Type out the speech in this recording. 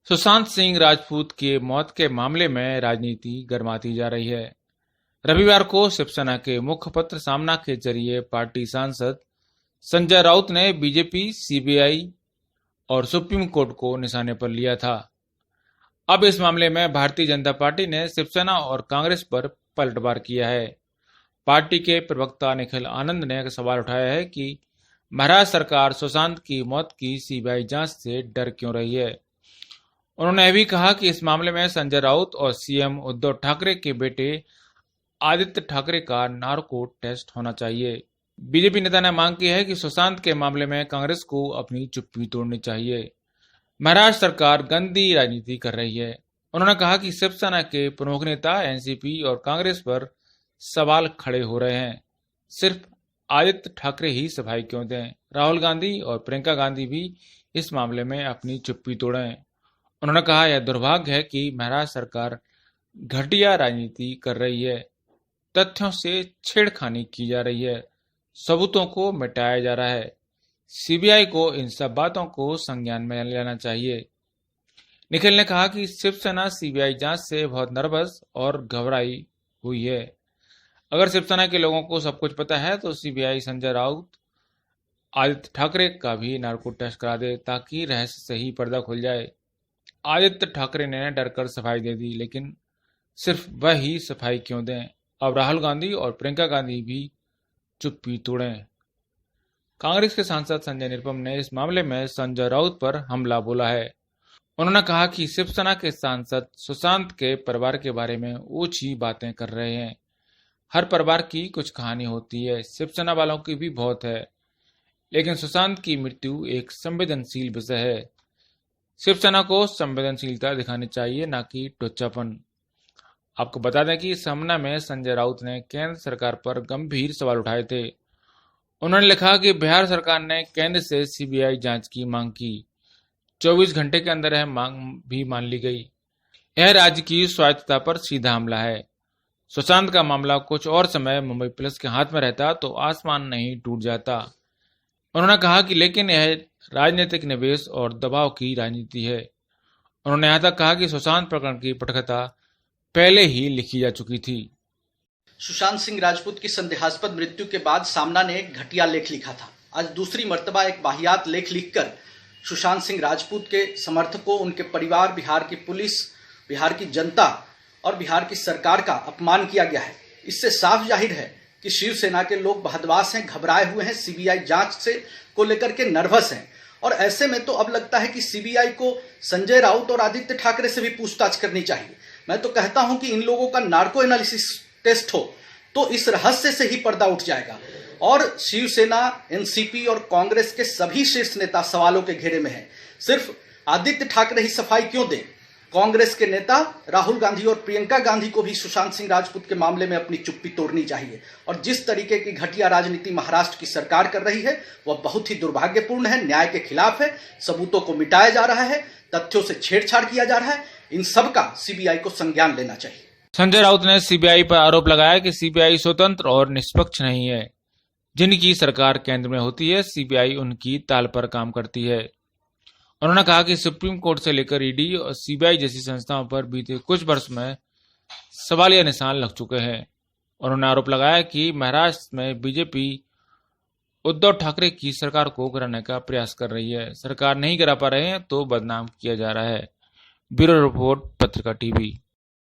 सुशांत सिंह राजपूत की मौत के मामले में राजनीति गर्माती जा रही है। रविवार को शिवसेना के मुखपत्र सामना के जरिए पार्टी सांसद संजय राउत ने बीजेपी, सीबीआई और सुप्रीम कोर्ट को निशाने पर लिया था। अब इस मामले में भारतीय जनता पार्टी ने शिवसेना और कांग्रेस पर पलटवार किया है। पार्टी के प्रवक्ता निखिल आनंद ने सवाल उठाया है कि महाराष्ट्र सरकार सुशांत की मौत की सीबीआई जांच से डर क्यों रही है। उन्होंने यह भी कहा कि इस मामले में संजय राउत और सीएम उद्धव ठाकरे के बेटे आदित्य ठाकरे का नार्को टेस्ट होना चाहिए। बीजेपी नेता ने मांग की है कि सुशांत के मामले में कांग्रेस को अपनी चुप्पी तोड़नी चाहिए। महाराष्ट्र सरकार गंदी राजनीति कर रही है। उन्होंने कहा कि शिवसेना के प्रमुख नेता एनसीपी और कांग्रेस पर सवाल खड़े हो रहे हैं। सिर्फ आदित्य ठाकरे ही सफाई क्यों दें? राहुल गांधी और प्रियंका गांधी भी इस मामले में अपनी चुप्पी तोड़ें। उन्होंने कहा, यह दुर्भाग्य है कि महाराष्ट्र सरकार घटिया राजनीति कर रही है। तथ्यों से छेड़खानी की जा रही है। सबूतों को मिटाया जा रहा है। सीबीआई को इन सब बातों को संज्ञान में लेना चाहिए। निखिल ने कहा कि शिवसेना सीबीआई जांच से बहुत नर्वस और घबराई हुई है। अगर शिवसेना के लोगों को सब कुछ पता है तो सीबीआई संजय राउत, आदित्य ठाकरे का भी नार्को टेस्ट करा दे ताकि रहस्य से ही पर्दा खुल जाए। आदित्य ठाकरे ने डरकर सफाई दे दी, लेकिन सिर्फ वह ही सफाई क्यों दें? अब राहुल गांधी और प्रियंका गांधी भी चुप्पी तोड़ें। कांग्रेस के सांसद संजय निरुपम ने इस मामले में संजय राउत पर हमला बोला है। उन्होंने कहा कि शिवसेना के सांसद सुशांत के परिवार के बारे में ऊंची बातें कर रहे हैं। हर परिवार की कुछ कहानी होती है, शिवसेना वालों की भी बहुत है, लेकिन सुशांत की मृत्यु एक संवेदनशील विषय है। शिवसेना को संवेदनशीलता दिखानी चाहिए, न कि टुच्चापन। आपको बता दें कि इस हमला में संजय राउत ने केंद्र सरकार पर गंभीर सवाल उठाए थे। उन्होंने लिखा कि बिहार सरकार ने केंद्र से सीबीआई जांच की मांग की। 24 घंटे के अंदर यह मांग भी मान ली गई। यह राज्य की स्वायत्तता पर सीधा हमला है। सुशांत का मामला कुछ और समय मुंबई पुलिस के हाथ में रहता तो आसमान नहीं टूट जाता। उन्होंने कहा कि लेकिन यह राजनीतिक निवेश और दबाव की राजनीति है। उन्होंने यहाँ तक कहा कि सुशांत प्रकरण की पटकथा पहले ही लिखी जा चुकी थी। सुशांत सिंह राजपूत की संदेहास्पद मृत्यु के बाद सामना ने एक घटिया लेख लिखा था। आज दूसरी मर्तबा एक वाहियात लेख लिखकर सुशांत सिंह राजपूत के समर्थकों, उनके परिवार, बिहार की पुलिस, बिहार की जनता और बिहार की सरकार का अपमान किया गया है। इससे साफ जाहिर है कि शिवसेना के लोग बहदवास हैं, घबराए हुए हैं, सीबीआई जांच से को लेकर के नर्वस हैं। और ऐसे में तो अब लगता है कि सीबीआई को संजय राउत और आदित्य ठाकरे से भी पूछताछ करनी चाहिए। मैं तो कहता हूं कि इन लोगों का नार्को एनालिसिस टेस्ट हो तो इस रहस्य से ही पर्दा उठ जाएगा। और शिवसेना, एनसीपी और कांग्रेस के सभी शीर्ष नेता सवालों के घेरे में हैं। सिर्फ आदित्य ठाकरे ही सफाई क्यों दें? कांग्रेस के नेता राहुल गांधी और प्रियंका गांधी को भी सुशांत सिंह राजपूत के मामले में अपनी चुप्पी तोड़नी चाहिए। और जिस तरीके की घटिया राजनीति महाराष्ट्र की सरकार कर रही है वह बहुत ही दुर्भाग्यपूर्ण है, न्याय के खिलाफ है। सबूतों को मिटाया जा रहा है, तथ्यों से छेड़छाड़ किया जा रहा है। इन सब का सीबीआई को संज्ञान लेना चाहिए। संजय राउत ने सीबीआई पर आरोप लगाया कि सीबीआई स्वतंत्र और निष्पक्ष नहीं है। जिनकी सरकार केंद्र में होती है, सीबीआई उनकी ताल पर काम करती है। उन्होंने कहा कि सुप्रीम कोर्ट से लेकर ईडी और सीबीआई जैसी संस्थाओं पर बीते कुछ वर्ष में सवालिया निशान लग चुके हैं। उन्होंने आरोप लगाया कि महाराष्ट्र में बीजेपी उद्धव ठाकरे की सरकार को गिराने का प्रयास कर रही है। सरकार नहीं गिरा पा रहे हैं तो बदनाम किया जा रहा है। ब्यूरो रिपोर्ट, पत्रिका टीवी।